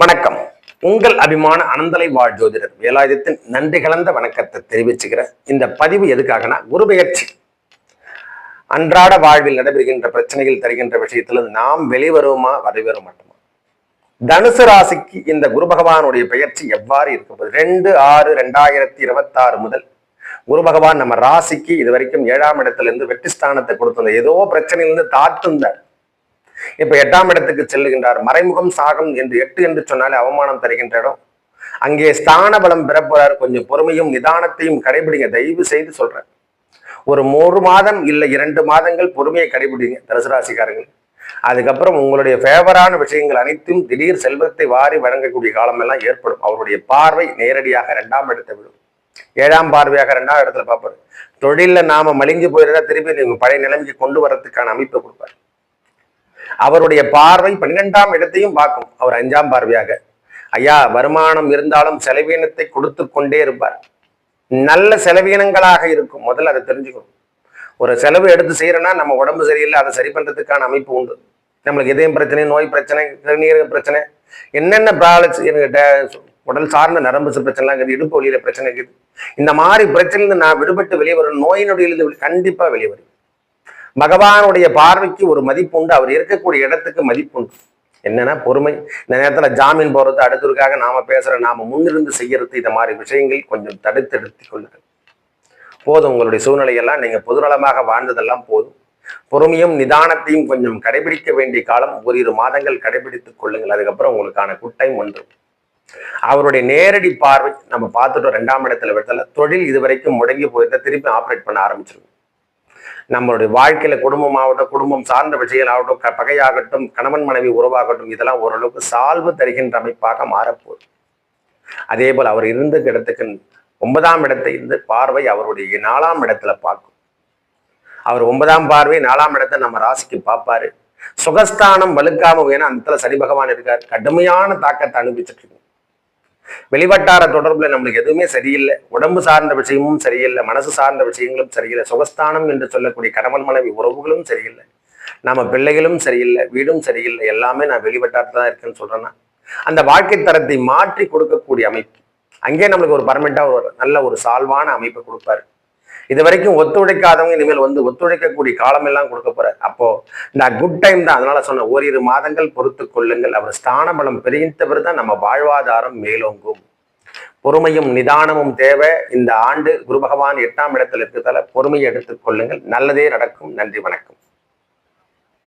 வணக்கம். உங்கள் அபிமான அனந்தலை வாழ் ஜோதிடர் வேலாயுதத்தின் நன்றி கலந்த வணக்கத்தை தெரிவிச்சுக்கிறேன். இந்த பதிவு எதுக்காகனா, குரு பெயர்ச்சி அன்றாட வாழ்வில் நடைபெறுகின்ற பிரச்சனைகள் தருகின்ற விஷயத்துல நாம் வெளிவருமா வர மாட்டோமா? தனுசு ராசிக்கு இந்த குரு பகவானுடைய பெயர்ச்சி எவ்வாறு இருக்க 2/6/2026 முதல் குரு பகவான் நம்ம ராசிக்கு இது வரைக்கும் 7ஆம் இடத்துல இருந்து வெற்றி ஸ்தானத்தை கொடுத்திருந்தார். ஏதோ பிரச்சனையிலிருந்து தாழ்த்துந்தார். இப்ப 8ஆம் இடத்துக்கு செல்லுகின்றார். மறைமுகம் சாகம் என்று 8 என்று சொன்னாலே அவமானம் தருகின்ற இடம். அங்கே ஸ்தான பலம் பெறப்போறார். கொஞ்சம் பொறுமையும் நிதானத்தையும் கடைபிடிங்க. தயவு செய்து சொல்றேன். ஒரு 3 மாதம் இல்லை 2 மாதங்கள் பொறுமையை கடைபிடிங்க தனுசு ராசிக்காரர்கள். அதுக்கப்புறம் உங்களுடைய ஃபேவரான விஷயங்கள் அனைத்தும் திடீர் செல்வத்தை வாரி வழங்கக்கூடிய காலம் எல்லாம் ஏற்படும். அவருடைய பார்வை நேரடியாக 2ஆம் இடத்தை விடும். 7ஆம் பார்வையாக 2ஆம் இடத்துல பார்ப்பாரு. தொழில நாம மலிஞ்சு போயிருந்தா திருப்பி நீங்க பழைய நிலைமைக்கு கொண்டு வரதுக்கான அமைப்பை கொடுப்பார். அவருடைய பார்வை 12ஆம் இடத்தையும் பார்க்கும். அவர் 5ஆம் பார்வையாக. ஐயா, வருமானம் இருந்தாலும் செலவீனத்தை கொடுத்து கொண்டே இருப்பார். நல்ல செலவீனங்களாக இருக்கும். முதல்ல அதை தெரிஞ்சுக்கணும். ஒரு செலவு எடுத்து செய்யறோம்னா நம்ம உடம்பு சரியில்லை, அதை சரி பண்றதுக்கான அமைப்பு உண்டு. நம்மளுக்கு இதயம் பிரச்சனை, நோய் பிரச்சனை, சிறுநீரக பிரச்சனை, என்னென்ன உடல் சார்ந்த நரம்பு பிரச்சனைலாம் இருக்குது, இடுப்பு வழியில பிரச்சனை இருக்குது. இந்த மாதிரி பிரச்சனையிலிருந்து நான் விடுபட்டு வெளியே வரும், நோய் நொடியிலிருந்து கண்டிப்பா வெளியே வரும். பகவானுடைய பார்வைக்கு ஒரு மதிப்பு உண்டு. அவர் இருக்கக்கூடிய இடத்துக்கு மதிப்பு உண்டு. என்னன்னா பொறுமை. இந்த நேரத்துல ஜாமீன் போறது, அடுத்ததுக்காக நாம பேசுற, நாம முன்னிருந்து செய்யறது, இந்த மாதிரி விஷயங்கள் கொஞ்சம் தடுத்தெடுத்துக் கொள்ளுங்கள். போதும். உங்களுடைய சூழ்நிலையெல்லாம் நீங்க பொதுநலமாக வாழ்ந்ததெல்லாம் போதும். பொறுமையும் நிதானத்தையும் கொஞ்சம் கடைபிடிக்க வேண்டிய காலம். ஓரிரு மாதங்கள் கடைபிடித்துக் கொள்ளுங்கள். அதுக்கப்புறம் உங்களுக்கான குட் டைம் ஒன்று. அவருடைய நேரடி பார்வை நம்ம பார்த்துட்டோம். 2ஆம் இடத்துல விடல. தொழில் இதுவரைக்கும் முடங்கி போயிருந்தா திருப்பி ஆப்ரேட் பண்ண ஆரம்பிச்சிருக்கும். நம்மளுடைய வாழ்க்கையில குடும்பமாகட்டும், குடும்பம் சார்ந்த விஷயங்கள் ஆகட்டும், பகையாகட்டும், கணவன் மனைவி உறவாகட்டும், இதெல்லாம் ஓரளவுக்கு சால்வு தருகின்ற அமைப்பாக மாறப்போகுது. அதே போல் அவர் இருந்த இடத்துக்கு 9ஆம் இடத்தை இருந்து பார்வை அவருடைய 4ஆம் இடத்துல பார்க்கும். அவர் 9ஆம் பார்வை 4ஆம் இடத்தை நம்ம ராசிக்கு பார்ப்பாரு. சுகஸ்தானம் வலுக்காம வேணா அந்த இடத்துல சனி பகவான் இருக்கார். கடுமையான தாக்கத்தை அனுபவிச்சுட்டு இருக்கு. வெளிவட்டார தொடர்புல நம்மளுக்கு எதுவுமே சரியில்லை. உடம்பு சார்ந்த விஷயமும் சரியில்லை, மனசு சார்ந்த விஷயங்களும் சரியில்லை. சுகஸ்தானம் என்று சொல்லக்கூடிய கணவன் மனைவி உறவுகளும் சரியில்லை, நம்ம பிள்ளைகளும் சரியில்லை, வீடும் சரியில்லை. எல்லாமே நான் வெளிவட்டாரத்துல தான் இருக்கேன்னு சொல்றேன்னா, அந்த வாழ்க்கை தரத்தை மாற்றி கொடுக்கக்கூடிய அமைப்பு. அங்கே நம்மளுக்கு ஒரு பர்மனெண்டா ஒரு நல்ல ஒரு சால்வான அமைப்பை கொடுப்பாரு. இது வரைக்கும் ஒத்துழைக்காதவங்க இனிமேல் ஒத்துழைக்கக்கூடிய காலம் எல்லாம் கொடுக்க போறாரு. அப்போ இந்த குட் டைம் தான். அதனால சொன்ன ஓரிரு மாதங்கள் பொறுத்து கொள்ளுங்கள். அவர் ஸ்தான பலம் பெருகின்றவர் தான் நம்ம வாழ்வாதாரம் மேலோங்கும். பொறுமையும் நிதானமும் தேவை. இந்த ஆண்டு குரு பகவான் 8ஆம் இடத்தில் இருக்கிறதால பொறுமையை எடுத்துக் கொள்ளுங்கள். நல்லதே நடக்கும். நன்றி, வணக்கம்.